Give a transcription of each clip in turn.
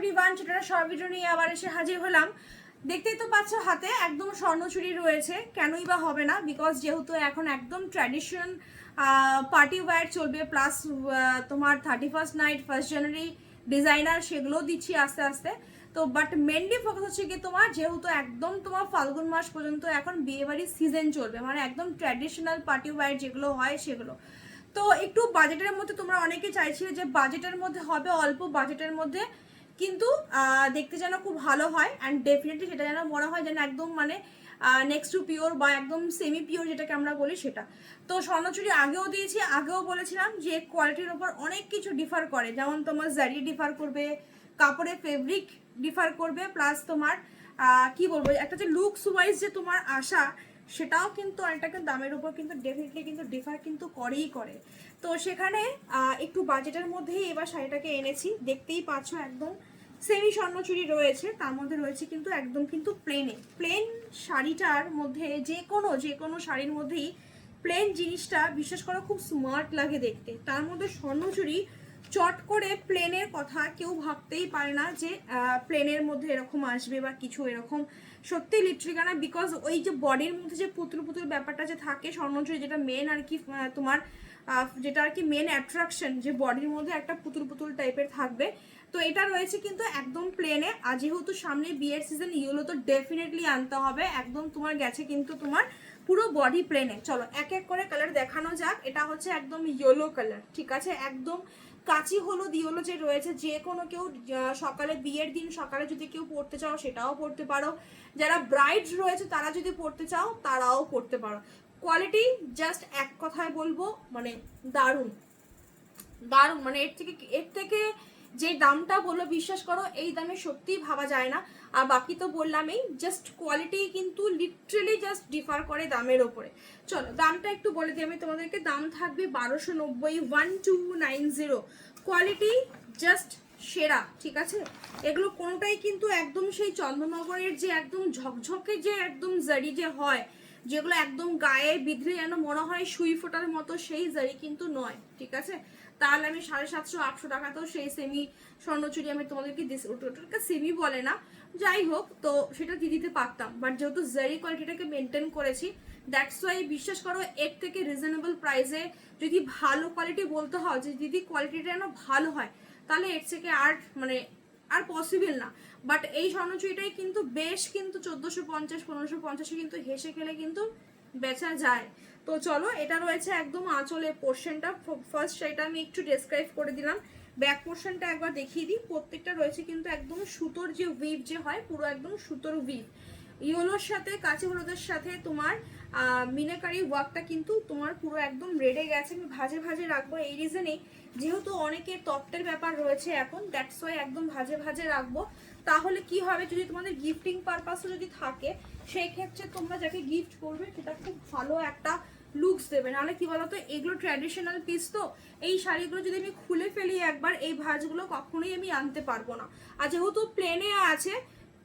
Everyone, সেটা short video নিয়ে আবার এসে হাজির হলাম। দেখতেই তো পাচ্ছ হাতে একদম স্বর্ণচুরি রয়েছে, কেনই বা হবে না, বিকজ যেহেতু এখন একদম ট্র্যাডিশন পার্টি ওয়্যার চলবে, প্লাস তোমার 31st নাইট, 1st জানুয়ারি ডিজাইনার সেগুলো দিচ্ছি আস্তে আস্তে। তো বাট মেনলি ফোকাস হচ্ছে কি তোমার, যেহেতু একদম তোমার ফাল্গুন মাস পর্যন্ত এখন বিয়েবাড়ির সিজন চলবে, মানে একদম ট্র্যাডিশনাল পার্টি ওয়্যার যেগুলো হয় সেগুলো। তো একটু বাজেটের মধ্যে তোমরা অনেকে চাইছিলে যে বাজেটের মধ্যে হবে, অল্প বাজেটের মধ্যে কিন্তু দেখতে যেন খুব ভালো হয়, অ্যান্ড ডেফিনেটলি সেটা যেন মনে হয় যেন একদম মানে নেক্সট টু পিওর বা একদম সেমি পিওর যেটাকে আমরা বলি সেটা। তো স্বর্ণচুরি আগেও দিয়েছি, আগেও বলেছিলাম যে কোয়ালিটির ওপর অনেক কিছু ডিফার করে, যেমন তোমার জারি ডিফার করবে, কাপড়ের ফেব্রিক ডিফার করবে, প্লাস তোমার কি বলবো, একটা যে লুকস ওয়াইজ যে তোমার আশা সেটাও কিন্তু অনেকটাকে দামের উপর কিন্তু ডেফিনেটলি কিন্তু ডিফার কিন্তু করেই করে। তো সেখানে একটু বাজেটের মধ্যেই এবার শাড়িটাকে এনেছি, দেখতেই পাচ্ছ একদম সেমি স্বর্ণচুরি রয়েছে, তার মধ্যে রয়েছে কিন্তু একদম কিন্তু প্লেন শাড়িটার মধ্যে যে কোনো শাড়ির মধ্যেই প্লেন জিনিসটা বিশেষ করে খুব স্মার্ট লাগে দেখতে, তার মধ্যে স্বর্ণচুরি চট করে প্লেনের কথা কেউ ভাবতেই পারে না যে প্লেনের মধ্যে এরকম আসবে বা কিছু এরকম। সত্যি লিটারালি কেন, বিকজ ওই যে বডির মধ্যে যে পুতুল পুতুল ব্যাপারটা যে থাকে স্বর্ণচুরি, যেটা মেন আর কি তোমার যেটা আর কি মেন অ্যাট্রাকশন, যে বডির মধ্যে একটা পুতুল পুতুল টাইপের থাকবে। তো এটা রয়েছে কিন্তু একদম প্লেনে, আর যেহেতু সামনে বিয়ের সিজন, ইয়েলো তো ডেফিনেটলি আনতে হবে, একদম তোমার গেছে কিন্তু তোমার পুরো বডি প্লেনে। চলো এক এক করে কালার দেখানো যাক। এটা হচ্ছে একদম ইয়েলো কালার, ঠিক আছে, একদম কাঁচি হলুদ ইয়েলো যে রয়েছে, যে কোনো কেউ সকালে বিয়ের দিন সকালে যদি কেউ পড়তে চাও সেটাও পড়তে পারো, যারা ব্রাইড রয়েছে তারা যদি পড়তে চাও তারাও পড়তে পারো। কোয়ালিটি জাস্ট এক কথায় বলবো মানে দারুণ দারুণ, মানে এর থেকে যে দামটা বললো, বিশ্বাস করো এই দামে সত্যিই ভাবা যায় না। আর বাকি তো বললামই, জাস্ট কোয়ালিটি কিন্তু লিটারেলি জাস্ট ডিফার করে দামের ওপরে। চলো দামটা একটু বলে দিই আমি তোমাদেরকে, দাম থাকবে 1290, 1290। কোয়ালিটি জাস্ট সেরা, ঠিক আছে। এগুলো কোনোটাই কিন্তু একদম সেই চন্দননগরের যে একদম ঝকঝকে যে একদম জারি যে হয়, যেগুলো একদম গায়ে বিধলে যেন মনে হয় সুই ফোটার মতো, সেই জারি কিন্তু নয়, ঠিক আছে। তাহলে আমি 750-800 টাকাতেও সেই সেমি স্বর্ণচুরি আমি তোমাদেরকে ওটাকে সেমি বলে না, যাই হোক, তো সেটা দিয়ে দিতে পারতাম, বাট যেহেতু জারি কোয়ালিটিটাকে মেনটেন করেছি, দ্যাটস ওয়াই বিশ্বাস করো এর থেকে রিজনেবল প্রাইসে যদি ভালো কোয়ালিটি বলতে হয়, যে যদি কোয়ালিটিটা যেন ভালো হয়, তাহলে এর থেকে আর মানে আর পসিবল না। বাট এই স্বর্ণচুরিটাই কিন্তু বেশ কিন্তু 1450-1550 কিন্তু হেসে খেলে কিন্তু বেচা যায়। তো চলো, এটা রয়েছে একদম আঁচলের পোর্শনটা। ফার্স্ট সেটা আমি একটু ডেসক্রাইব করে দিলাম, ব্যাক পোর্শনটা একবার দেখিয়ে দিই। প্রত্যেকটা রয়েছে কিন্তু একদম সুতোর যে উইভ যে হয়, পুরো একদম সুতোর উইভ, ইয়েলোর সাথে কাঁচি হলুদের সাথে তোমার মিনাকারি ওয়ার্কটা কিন্তু তোমার পুরো একদম রেডে গেছে। আমি ভাজে ভাজে রাখবো এই রিজনেই, যেহেতু অনেকের তপ্তের ব্যাপার রয়েছে এখন, দ্যাটস ওয়াই একদম ভাজে ভাজে রাখবো। তাহলে কি হবে, যদি তোমাদের গিফটিং পারপাসও যদি থাকে, সেই ক্ষেত্রে তোমরা যাকে গিফট করবে সেটা খুব ভালো একটা লুকস দেবে। নাহলে কি বলতো, এগুলো ট্র্যাডিশনাল পিস, তো এই শাড়িগুলো যদি আমি খুলে ফেলি একবার, এই ভাঁজগুলো কখনোই আমি আনতে পারবো না। আর যেহেতু প্লেনে আছে,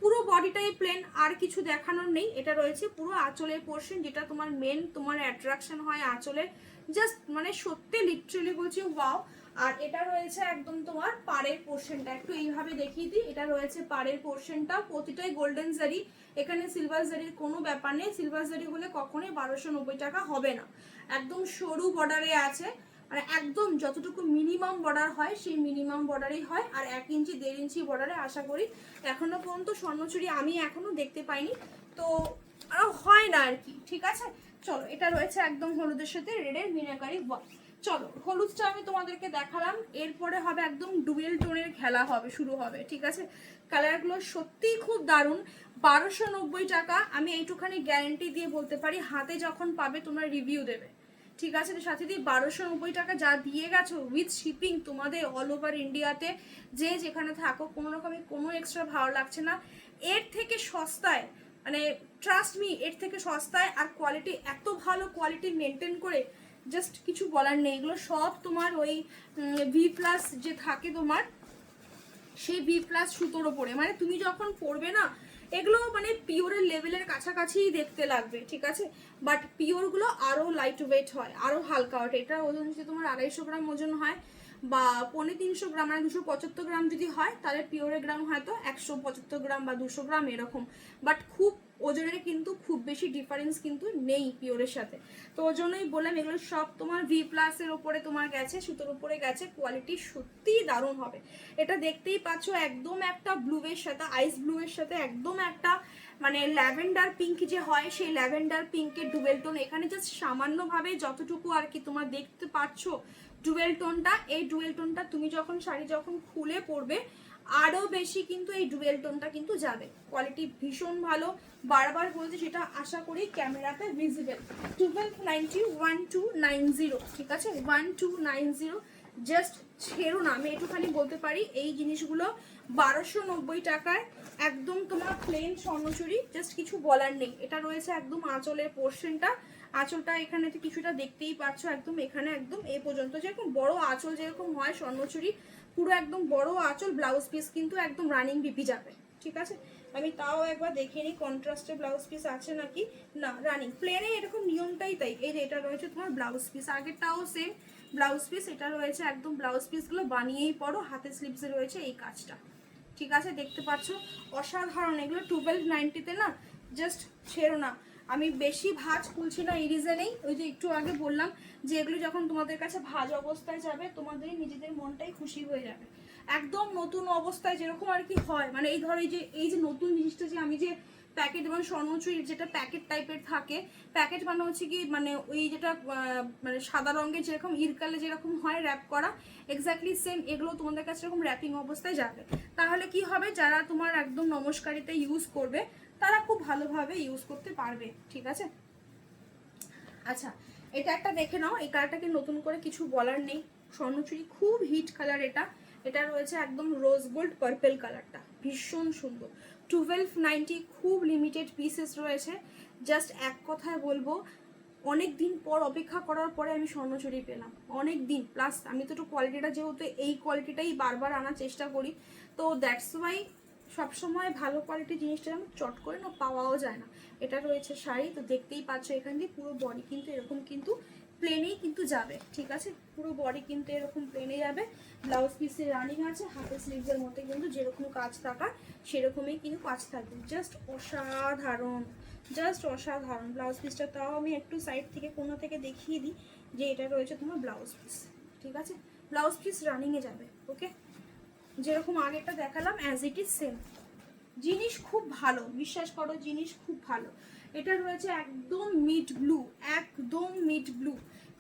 পুরো বডিটাই প্লেন, আর কিছু দেখানোর নেই। এটা রয়েছে পুরো আঁচলের পোর্শন, যেটা তোমার মেন তোমার অ্যাট্রাকশন হয় আঁচলে, জাস্ট মানে সত্যি লিটারালি বলছি ওয়াও। আর এটা রয়েছে একদম তোমার পাড়ের পোর্শনটা, একটু এইভাবে দেখিয়ে দিই। এটা রয়েছে পাড়ের পোর্শনটা, প্রতিটাই গোল্ডেন জারি, এখানে সিলভার জারির কোনো ব্যাপার নেই। সিলভার জারি হলে কখনোই 1290 টাকা হবে না। একদম সরু বর্ডারে আছে, মানে একদম যতটুকু মিনিমাম বর্ডার হয় সেই মিনিমাম বর্ডারেই হয়। আর 1 ইঞ্চি 1.5 ইঞ্চি বর্ডারে আশা করি এখনো পর্যন্ত স্বর্ণচুরি আমি এখনো দেখতে পাইনি, তো আর হয় না আর কি, ঠিক আছে। চলো, এটা রয়েছে একদম হলুদের সাথে রেডের মিনাকারি ওয়ার্ক। চলো, হলুদটা আমি তোমাদেরকে দেখালাম, এরপরে হবে একদম ডুয়েল টোনের খেলা হবে, শুরু হবে, ঠিক আছে। কালারগুলো সত্যিই খুব দারুণ। 1290 টাকা, আমি এইটুখানি গ্যারেন্টি দিয়ে বলতে পারি, হাতে যখন পাবে তোমরা রিভিউ দেবে, ঠিক আছে। সাথে দিয়ে 1290 টাকা যা দিয়ে গেছো উইথ শিপিং তোমাদের অল ওভার ইন্ডিয়াতে, যে যেখানে থাকো, কোনো রকমের কোনো এক্সট্রা ভালো লাগছে না। এর থেকে সস্তায়, মানে ট্রাস্ট মি, এর থেকে সস্তায় আর কোয়ালিটি এত ভালো, কোয়ালিটি মেনটেন করে জাস্ট কিছু বলার নেই। এগুলো সব তোমার ওই V+ যে থাকে তোমার, সেই V+ সুতোর ওপরে, মানে তুমি যখন পরবে না, এগুলো মানে পিওরের লেভেলের কাছাকাছিই দেখতে লাগবে, ঠিক আছে। বাট পিওরগুলো আরও লাইট ওয়েট হয়, আরও হালকা ওঠে। এটা ওজন হচ্ছে তোমার 250 গ্রাম ওজন হয়। বা 350 গ্রাম মানে 275 গ্রাম যদি হয় তাহলে পিওরের গ্রাম হয়তো 175 গ্রাম বা 200 গ্রাম এরকম, বাট খুব ওজনের কিন্তু খুব বেশি ডিফারেন্স কিন্তু নেই পিওরের সাথে। তো ওই জন্যই বললাম এগুলো সব তোমার ভি প্লাসের ওপরে তোমার গেছে, সুতোর উপরে গেছে, কোয়ালিটি সত্যিই দারুণ হবে। এটা দেখতেই পাচ্ছ একদম একটা ব্লুয়ের সাথে, আইস ব্লুয়ের সাথে একদম একটা মানে ল্যাভেন্ডার পিঙ্ক যে হয় সেই ল্যাভেন্ডার পিঙ্কের ডুয়েল টোন, এখানে জাস্ট সামান্যভাবে যতটুকু আর কি তোমার দেখতে পাচ্ছ ডুয়েল টোনটা, এই ডুয়েল টোনটা তুমি যখন শাড়ি যখন খুলে পরবে আরও বেশি কিন্তু এই ডুয়েল টোনটা কিন্তু যাবে। কোয়ালিটি ভীষণ ভালো, বারবার বলছি সেটা আশা করি ক্যামেরাতে ভিজিবল। 1290 1290, ঠিক আছে 1290, জাস্ট ছেড়ো না। আমি একটুখানি বলতে পারি এই জিনিসগুলো 1290 টাকায় একদম তোমার প্লেন স্বর্ণচুরি, জাস্ট কিছু বলার নেই। এটা রয়েছে একদম আঁচলের পোর্শনটা, আঁচলটা এখানে তো কিছুটা দেখতেই পাচ্ছ একদম এখানে একদম এ পর্যন্ত, যেরকম বড় আঁচল যেরকম হয় স্বর্ণচুরি পুরো একদম বড় আঁচল, ব্লাউজ পিস কিন্তু একদম রানিং বিপি যাবে, ঠিক আছে। আমি তাও একবার দেখে নিই কন্ট্রাস্টে ব্লাউজ পিস আছে নাকি, না রানিং প্লেনে এরকম নিয়মটাই তাই। এই যে এটা রয়েছে তোমার ব্লাউজ পিস, আগেরটাও সেম ব্লাউজ পিস, এটা রয়েছে একদম ব্লাউজ পিসগুলো বানিয়েই পড়ো, হাতে স্লিপসে রয়েছে এই কাজটা, ঠিক আছে দেখতে পাচ্ছ অসাধারণ। এগুলো 1290-তে না, জাস্ট ছেড়ো না। আমি বেশি ভাঁজ খুলছি না এই রিজনেই, ওই যে একটু আগে বললাম যে এগুলো যখন তোমাদের কাছে ভাঁজ অবস্থায় যাবে তোমাদের নিজেদের মনটাই খুশি হয়ে যাবে। একদম নতুন অবস্থায় যেরকম আর কি হয়, মানে এই ধরো এই যে নতুন জিনিসটা যে আমি যে প্যাকেট এবং স্বর্ণচুরি যেটা প্যাকেট টাইপের থাকে, প্যাকেট মানে হচ্ছে কি মানে ওই যেটা মানে সাদা রঙের যেরকম ইরকালে যেরকম হয় র্যাপ করা, এক্স্যাক্টলি সেম এগুলো তোমাদের কাছে এরকম র্যাপিং অবস্থায় যাবে। তাহলে কি হবে, যারা তোমার একদম নমস্কারিতে ইউজ করবে তারা খুব ভালোভাবে ইউজ করতে পারবে, ঠিক আছে। আচ্ছা এটা একটা দেখে নাও, এই কালারটাকে নতুন করে কিছু বলার নেই, স্বর্ণচুরি খুব হিট কালার এটা। এটা রয়েছে একদম রোজ গোল্ড পার্পেল কালারটা, ভীষণ সুন্দর। 1290, খুব লিমিটেড পিসেস রয়েছে। জাস্ট এক কথায় বলবো অনেক দিন পর অপেক্ষা করার পরে আমি স্বর্ণচুরি পেলাম, অনেক দিন প্লাস। আমি তো একটু কোয়ালিটিটা যেহেতু এই কোয়ালিটিটাই বারবার আনার চেষ্টা করি, তো দ্যাটস ওয়াই সবসময় ভালো কোয়ালিটির জিনিসটা যেমন চট করে না পাওয়াও যায় না। এটা রয়েছে শাড়ি, তো দেখতেই পাচ্ছ এখান দিয়ে পুরো বডি কিন্তু এরকম কিন্তু প্লেনেই কিন্তু যাবে, ঠিক আছে পুরো বডি কিন্তু এরকম প্লেনে যাবে। ব্লাউজ পিসের রানিং আছে, হাতে স্লিভসের মধ্যে কিন্তু যেরকম কাজ থাকা সেরকমই কিন্তু কাজ থাকবে, জাস্ট অসাধারণ, জাস্ট অসাধারণ। ব্লাউজ পিসটা তাও আমি একটু সাইড থেকে কোনো থেকে দেখিয়ে দিই যে এটা রয়েছে তোমার ব্লাউজ পিস, ঠিক আছে ব্লাউজ পিস রানিংয়ে যাবে, ওকে যেরকম আগেরটা দেখালাম অ্যাজ ইট ইজ সেম। জিনিস খুব ভালো, বিশ্বাস করো জিনিস খুব ভালো। এটা রয়েছে একদম মিড ব্লু, একদম মিড ব্লু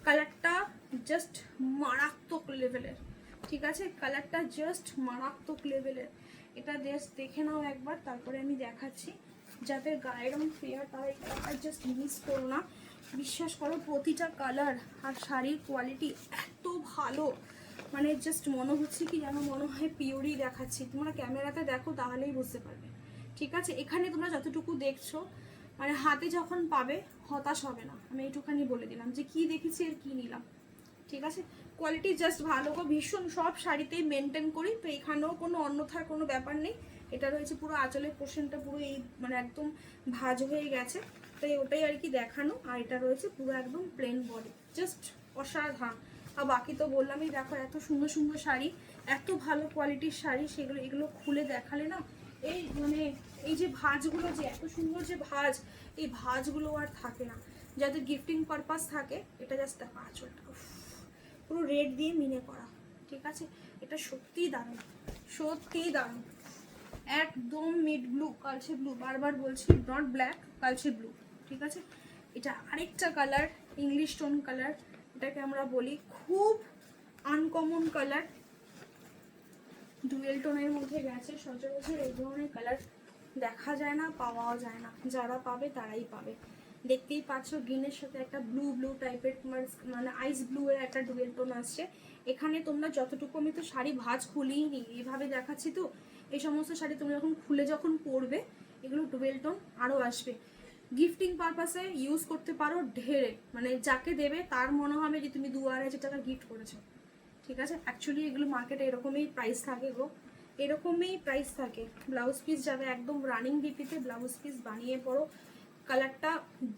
কালারটা, জাস্ট মারাত্মক লেভেলের, ঠিক আছে কালারটা জাস্ট মারাত্মক লেভেলের। এটা জাস্ট দেখে নাও একবার, তারপরে আমি দেখাচ্ছি। যাদের গায়ের রং ফেয়ার তারা এই কালারটা জাস্ট মিস করো না, বিশ্বাস করো প্রতিটা কালার আর শাড়ির কোয়ালিটি এত ভালো, মানে জাস্ট মনে হচ্ছে কি যেন মনে হয় পিওরই দেখাচ্ছি। তোমরা ক্যামেরাতে দেখো তাহলেই বুঝতে পারবে, ঠিক আছে। এখানে তোমরা যতটুকু দেখছো মানে হাতে যখন পাবে হতাশ হবে না, আমি এইটুখানি বলে দিলাম যে কি দেখেছি আর কি নিলাম, ঠিক আছে। কোয়ালিটি জাস্ট ভালো গো, ভীষণ সব শাড়িতেই মেনটেন করি, তো এখানেও কোনো অন্যথার কোনো ব্যাপার নেই। এটা রয়েছে পুরো আঁচলের পোর্শনটা পুরো এই মানে একদম ভাঁজ হয়ে গেছে, তাই ওটাই আর কি দেখানো। আর এটা রয়েছে পুরো একদম প্লেন বডি, জাস্ট অসাধারণ। আর বাকি তো বললামই, দেখো এত সুন্দর সুন্দর শাড়ি, এত ভালো কোয়ালিটির শাড়ি, সেগুলো এগুলো খুলে দেখালে না এই মানে এই যে ভাঁজগুলো যে এত সুন্দর যে ভাঁজ, এই ভাঁজগুলো আর থাকে না। যাদের গিফটিং পারপাস থাকে এটা জাস্ট দেখো আঁচলটা পুরো রেড দিয়ে মিনে করা, ঠিক আছে এটা সত্যিই দারুণ, সত্যিই দারুণ। একদম মিড ব্লু, কালচে ব্লু, বারবার বলছি নট ব্ল্যাক, কালচে ব্লু, ঠিক আছে। এটা আরেকটা কালার ইংলিশ টোন কালার, এটাকে আমরা বলি খুব আনকমন কালার, ডুয়েল টোনের মধ্যে গেছে। সচরাচর এই ধরনের কালার দেখা যায় না, পাওয়াও যায় না, যারা পাবে তারাই পাবে। দেখতেই পাচ্ছ গ্রিনের সাথে একটা ব্লু ব্লু টাইপের মানে আইস ব্লু এর একটা ডুয়েল টোন আসছে। এখানে তোমরা যতটুকু, আমি তো শাড়ি ভাঁজ খুলিই নি, এইভাবে দেখাচ্ছি তো, এই সমস্ত শাড়ি তুমি যখন খুলে যখন পরবে এগুলো ডুয়েল টোন আরও আসবে। গিফটিং পারপাসে ইউজ করতে পারো ঢেরে, মানে যাকে দেবে তার মনে হবে যে তুমি 2-2.5 টাকা গিফট করেছো, ঠিক আছে। অ্যাকচুয়ালি এগুলো মার্কেটে এরকমই প্রাইস থাকে গো, এরকমই প্রাইস থাকে। ব্লাউজ পিস যাবে একদম রানিং ডিপিতে, ব্লাউজ পিস বানিয়ে পড়ো। কালারটা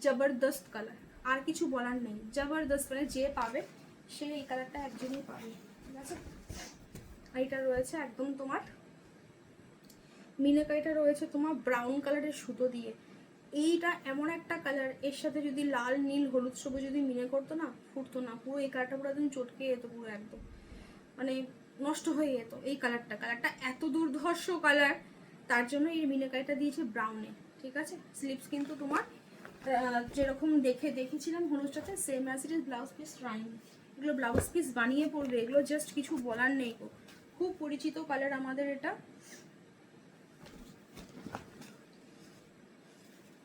জবরদস্ত কালার, আর কিছু বলার নেই, জবরদস্ত, মানে যে পাবে সে এই কালারটা একজনই পাবে, ঠিক আছে। আর এটা রয়েছে একদম তোমার মিনাকারিটা রয়েছে তোমার ব্রাউন কালারের সুতো দিয়ে। এইটা এমন একটা কালার, এর সাথে যদি লাল নীল হলুদ সবুজ যদি মিনে করতো না, ফুটতো না, পুরো এই কালারটা পুরো একদম চটকে যেত, পুরো একদম মানে নষ্ট হয়ে যেত এই কালারটা এত দুর্ধর্ষ কালার, তার জন্য এই মিনাকারিটা দিয়েছে ব্রাউনে। ঠিক আছে, স্লিপস কিন্তু তোমার যেরকম দেখেছিলাম হলুদটাতে same as it is, blouse piece রাইন। এগুলো ব্লাউজ পিস বানিয়ে পড়বে, এগুলো জাস্ট কিছু বলার নেই। খুব পরিচিত কালার আমাদের এটা,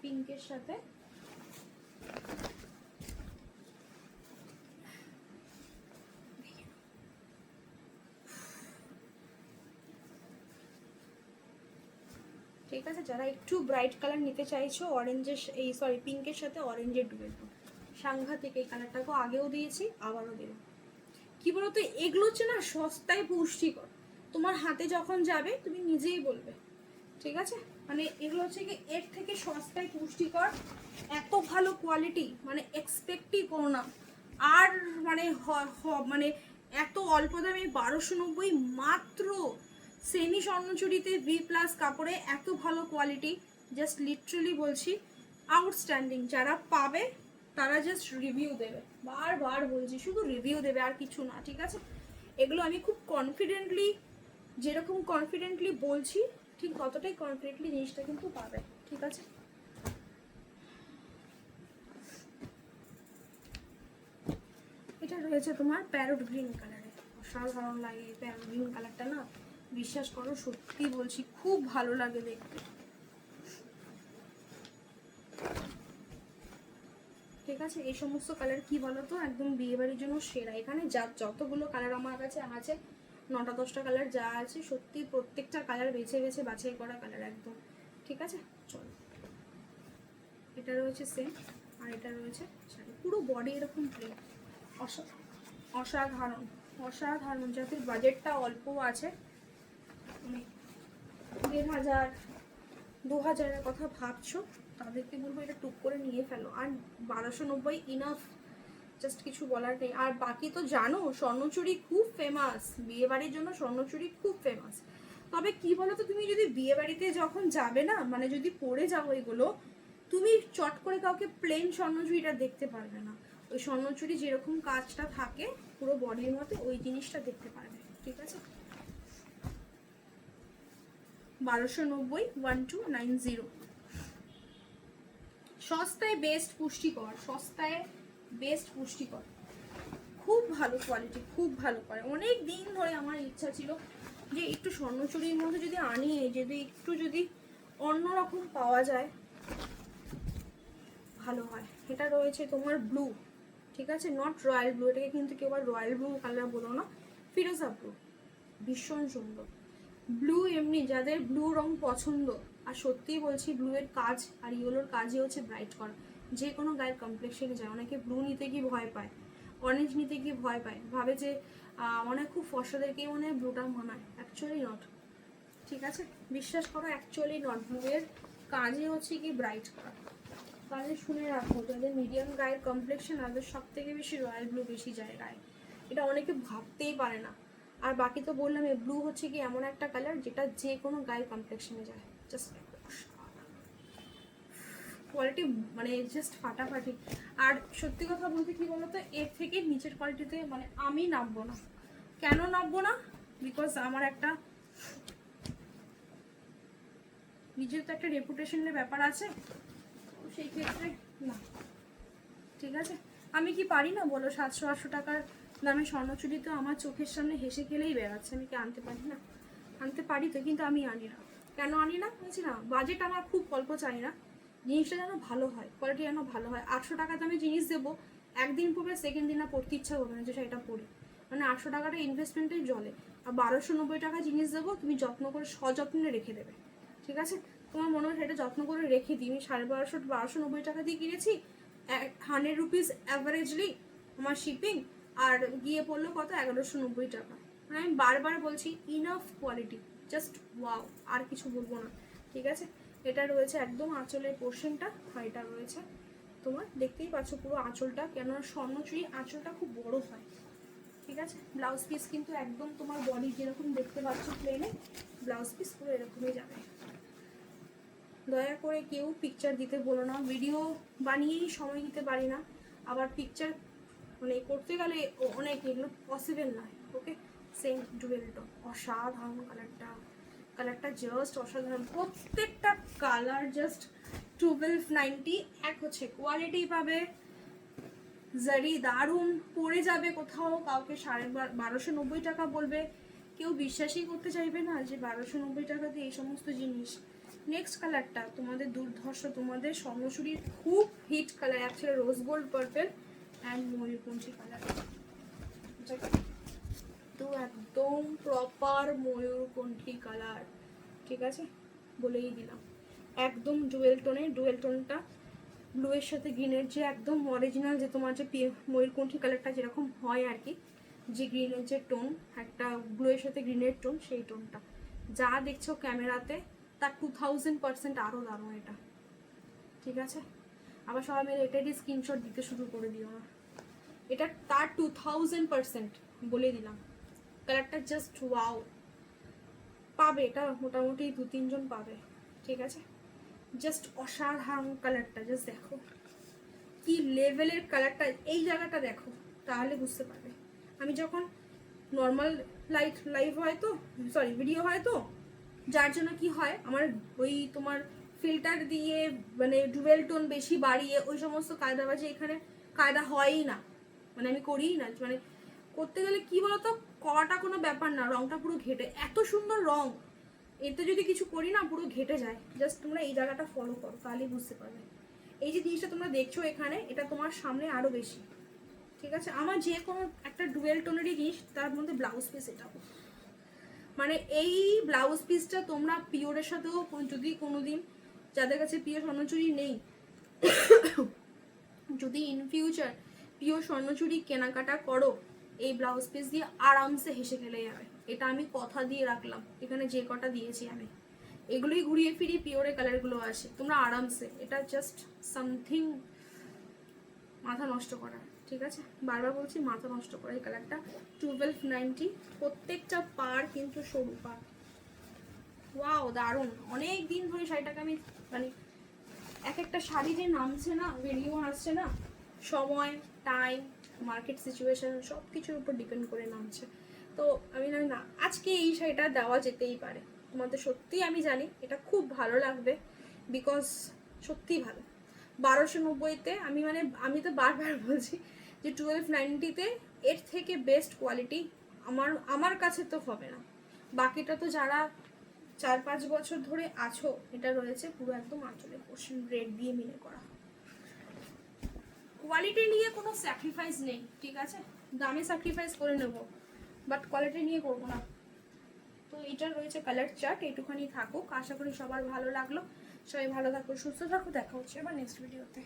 পিঙ্কের সাথে। ঠিক আছে, যারা একটু ব্রাইট কালার নিতে চাইছো, অরেঞ্জের পিঙ্কের সাথে অরেঞ্জের ডুয়েল, সাংঘাতিক এই কালারটাকে আগেও দিয়েছি, আবারও দিলাম। কি বলতো, এগুলো হচ্ছে না সস্তায় পুষ্টিকর, তোমার হাতে যখন যাবে তুমি নিজেই বলবে। ঠিক আছে, মানে এগুলো হচ্ছে কি এর থেকে সস্তায় পুষ্টিকর, এত ভালো কোয়ালিটি, মানে এক্সপেক্টই করো না। আর মানে মানে এত অল্প দামে 1290 মাত্র, সেমি স্বর্ণচুরিতে ভি প্লাস কাপড়ে এত ভালো কোয়ালিটি, জাস্ট লিটারালি বলছি আউটস্ট্যান্ডিং। যারা পাবে তারা জাস্ট রিভিউ দেবে, বারবার বলছি শুধু রিভিউ দেবে আর কিছু না। ঠিক আছে, এগুলো আমি খুব কনফিডেন্টলি, যেরকম কনফিডেন্টলি বলছি ঠিক ততটাই কনফিডেন্টলি জিনিসটা কিন্তু পাবে। ঠিক আছে, এটা রয়েছে তোমার প্যারট গ্রিন কালারে, অসাধারণ লাগে প্যারট গ্রিন কালারটা না, বিশ্বাস করো সত্যি বলছি খুব ভালো লাগে দেখতে। ঠিক আছে, এই সমস্ত কালার কি বলতো একদম বিয়েবাড়ির জন্য সেরা। এখানে যতগুলো কালার আমার কাছে আছে, 9টা 10টা কালার যা আছে, সত্যি প্রত্যেকটা কালার বেছে বেছে বাছাই করা কালার একদম। ঠিক আছে, চলো, এটা রয়েছে সেম, আর এটা রয়েছে শাড়ি, পুরো বডি এরকম প্লেন, অসাধারণ অসাধারণ। যাদের বাজেটটা অল্প আছে, মানে 1500 2000-এর কথা ভাবছো, তাদেরকে বলবো এটা টুক করে নিয়ে ফেলো। আর 1290 ইনাফ, জাস্ট কিছু বলার নেই। আর বাকি তো জানো স্বর্ণচুরি খুব ফেমাস, বিয়েবাড়ির জন্য স্বর্ণচুরি খুব ফেমাস। তবে কি বলো তো, তুমি যদি বিয়েবাড়িতে যখন যাবে না, মানে যদি পরে যাও এগুলো, তুমি চট করে কাউকে প্লেন স্বর্ণচুরিটা দেখতে পারবে না। ওই স্বর্ণচুরি যেরকম কাজটা থাকে পুরো বডির মতো, ওই জিনিসটা দেখতে পারবে। ঠিক আছে, 1290 1290, সস্তায় বেস্ট পুষ্টিকর, সস্তায় বেস্ট পুষ্টিকর, খুব ভালো কোয়ালিটি, খুব ভালো করে। অনেক দিন ধরে আমার ইচ্ছা ছিল যে একটু স্বর্ণচুরির মধ্যে যদি আনিয়ে, যদি অন্যরকম পাওয়া যায় ভালো হয়। এটা রয়েছে তোমার ব্লু, ঠিক আছে, নট রয়্যাল ব্লু, এটাকে কিন্তু কেউ আর রয়্যাল ব্লু কালার বলো না, ফিরোজা ব্লু, ভীষণ সুন্দর ব্লু। এমনি যাদের ব্লু রং পছন্দ, আর সত্যিই বলছি ব্লু এর কাজ আর ইয়েলোর কাজই হচ্ছে ব্রাইট করা, যে কোনো গায়ের কমপ্লেক্সনে যায়। অনেকে ব্লু নিতে গিয়ে ভয় পায়, অরেঞ্জ নিতে গিয়ে ভয় পায়, ভাবে যে অনেক খুব ফর্সাদেরকেই মনে হয় ব্লুটা মানায়, অ্যাকচুয়ালি নট। ঠিক আছে, বিশ্বাস করো অ্যাকচুয়ালি নট। ব্লু এর কাজই হচ্ছে কি ব্রাইট করা। তাহলে শুনে রাখো, যাদের মিডিয়াম গায়ের কমপ্লেক্সন, তাদের সব থেকে বেশি রয়্যাল ব্লু বেশি যায় গায়ে, এটা অনেকে ভাবতেই পারে না। আর বাকি তো বললাম, এই ব্লু হচ্ছে কি এমন একটা কালার যেটা যে কোনো গায়ের কমপ্লেক্সনে যায়, জাস্ট কোয়ালিটি মানে জাস্ট ফাটাফাটি। আর সত্যি কথা বলতে কি বলতো, এর থেকে নিচের কোয়ালিটিতে মানে আমি নামবো না। কেন নামবো না? বিকজ আমার একটা নিজের তো একটা রেপুটেশনের ব্যাপার আছে, সেই ক্ষেত্রে না। ঠিক আছে, আমি কি পারি না বলো, 700-800 টাকার দামে স্বর্ণচুরি তো আমার চোখের সামনে হেসে খেলেই বেড়াচ্ছে, আমি কি আনতে পারি না? আনতে পারি তো, কিন্তু আমি আনি না। কেন আনি না বলছি না, বাজেট আমার খুব অল্প, চাই না জিনিসটা যেন ভালো হয়, কোয়ালিটি যেন ভালো হয়। 800 টাকা দামে জিনিস দেবো, একদিন পরে সেকেন্ড দিন না পড়তে ইচ্ছা করবে না যে সেটা পড়ি, মানে 800 টাকাটা ইনভেস্টমেন্টেই জলে। আর 1290 টাকা জিনিস দেবো, তুমি যত্ন করে সযত্নে রেখে দেবে। ঠিক আছে, তোমার মনে হয় সেটা যত্ন করে রেখে দিই। আমি 1290 টাকা দিয়ে কিনেছি, 100 রুপিস অ্যাভারেজলি আমার শিপিং, আর গিয়ে পড়লো কত, 1190 টাকা। মানে আমি বারবার বলছি ইনাফ কোয়ালিটি, জাস্ট ওয়াও, আর কিছু বলবো না। ঠিক আছে, এটা রয়েছে একদম আঁচলের পোর্শনটা, আর এটা রয়েছে তোমার দেখতেই পাচ্ছ পুরো আঁচলটা, কেননা স্বর্ণচুরি আঁচলটা খুব বড় হয়, ঠিক আছে। ব্লাউজ পিস কিন্তু একদম তোমার বডি যেরকম দেখতে পাচ্ছ প্লেনে, ব্লাউজ পিস পুরো এরকমই যাবে। দয়া করে কেউ পিকচার দিতে বলো না, ভিডিও বানিয়েই সময় দিতে পারি না, আবার পিকচার মানে করতে গেলে অনেক এগুলো পসিবল নয়। ওকে, সেম ডুয়েল টোন, অসাধারণ কালারটা, কালারটা জাস্ট অসাধারণ, প্রত্যেকটা কালার জাস্ট 1290। এক হচ্ছে কোয়ালিটি পাবে, জারি দারুণ, পরে যাবে কোথাও, কাউকে 1290 টাকা বলবে, কেউ বিশ্বাসই করতে চাইবে না যে 1290 টাকা দিয়ে এই সমস্ত জিনিস। নেক্সট কালারটা তোমাদের দুর্ধর্ষ, তোমাদের স্বর্ণচুরির খুব hit colour, actually rose gold purple and ময়ূরকণ্ঠী কালার। তো একদম প্রপার ময়ূরকণ্ঠী কালার, ঠিক আছে, বলেই দিলাম। একদম ডুয়েল টোনের, ডুয়েল টোনটা ব্লু এর সাথে গ্রিনের যে একদম অরিজিনাল যে তোমার যে ময়ূরকণ্ঠী কালারটা যেরকম হয় আর কি, যে গ্রিনের যে টোন, একটা ব্লু এর সাথে গ্রিনের টোন, সেই টোনটা যা দেখছো ক্যামেরাতে তার 2000% আরও দারুণ এটা, ঠিক আছে। আবার সবাই মিলে এটারই স্ক্রিনশট দিতে শুরু করে দিও না, এটা তার 2000% বলে দিলাম। কালারটা জাস্ট ওয়াও, পাবে এটা মোটামুটি 2-3 জন পাবে, ঠিক আছে। জাস্ট অসাধারণ কালারটা, জাস্ট দেখো কি লেভেলের কালারটা, এই জায়গাটা দেখো তাহলে বুঝতে পারবে। আমি যখন নর্মাল লাইভ হয় তো, সরি ভিডিও হয় তো, যার জন্য কি হয় আমার ওই তোমার ফিল্টার দিয়ে মানে ডুয়েল টোন বেশি বাড়িয়ে ওই সমস্ত কায়দাবাজি এখানে কায়দা হয়ই না, মানে আমি করিই না, মানে করতে গেলে কি বলতো, করাটা কোনো ব্যাপার না, রংটা পুরো ঘেটে, এত সুন্দর রং, এতে যদি কিছু করি না পুরো ঘেটে যায়। জাস্ট তোমরা এই জায়গাটা ফলো করো তাহলেই বুঝতে পারবে। এই যে জিনিসটা তোমরা দেখছো এখানে, এটা তোমার সামনে আরো বেশি, ঠিক আছে। আমার যে কোনো একটা ডুয়েল টোনেরই জিনিস, তার মধ্যে ব্লাউজ পিস এটা, মানে এই ব্লাউজ পিসটা তোমরা পিওরের সাথেও যদি কোনোদিন, যাদের কাছে পিওর স্বর্ণচুরি নেই, যদি ইন ফিউচার পিওর স্বর্ণচুরি কেনাকাটা করো, এই ব্লাউজ পিস দিয়ে আরামসে হেসে খেলে যাবে, এটা আমি কথা দিয়ে রাখলাম। এখানে যে কটা দিয়েছি আমি এগুলোই ঘুরিয়ে ফিরিয়ে পিওরের কালারগুলো আসে, তোমরা আরামসে, এটা জাস্ট সামথিং মাথা নষ্ট করা, ঠিক আছে, বারবার বলছি মাথা নষ্ট করা। এই কালারটা 1290, প্রত্যেকটা পার কিন্তু সরু পার, ওয়াও দারুণ। অনেক দিন ধরে শাড়িটাকে আমি মানে এক একটা শাড়ি যে নামছে না, ভিডিও আসছে না, সময়, টাইম, মার্কেট সিচুয়েশন সব কিছুর উপর ডিপেন্ড করে নামছে। তো আমি না আজকে এই শাড়িটা দেওয়া যেতেই পারে, তোমাদের সত্যিই আমি জানি এটা খুব ভালো লাগবে, বিকজ সত্যিই ভালো। 1290-তে আমি তো বারবার বলছি যে 1290-তে এর থেকে বেস্ট কোয়ালিটি আমার কাছে তো হবে না। বাকিটা তো যারা 4-5 বছর ধরে আছো, এটা রয়েছে পুরো একদম আঁচলের পোর্শন রেড দিয়ে মিলে করা, কোয়ালিটি নিয়ে কোনো স্যাক্রিফাইস নেই, ঠিক আছে। দামে স্যাক্রিফাইস করে নেবো, বাট কোয়ালিটি নিয়ে করবো না। তো এটা রয়েছে কালার চার্ট, এইটুখানি থাকুক, আশা করি সবার ভালো লাগলো। সবাই ভালো থাকো, সুস্থ থাকো, দেখা হচ্ছে এবার নেক্সট ভিডিওতে।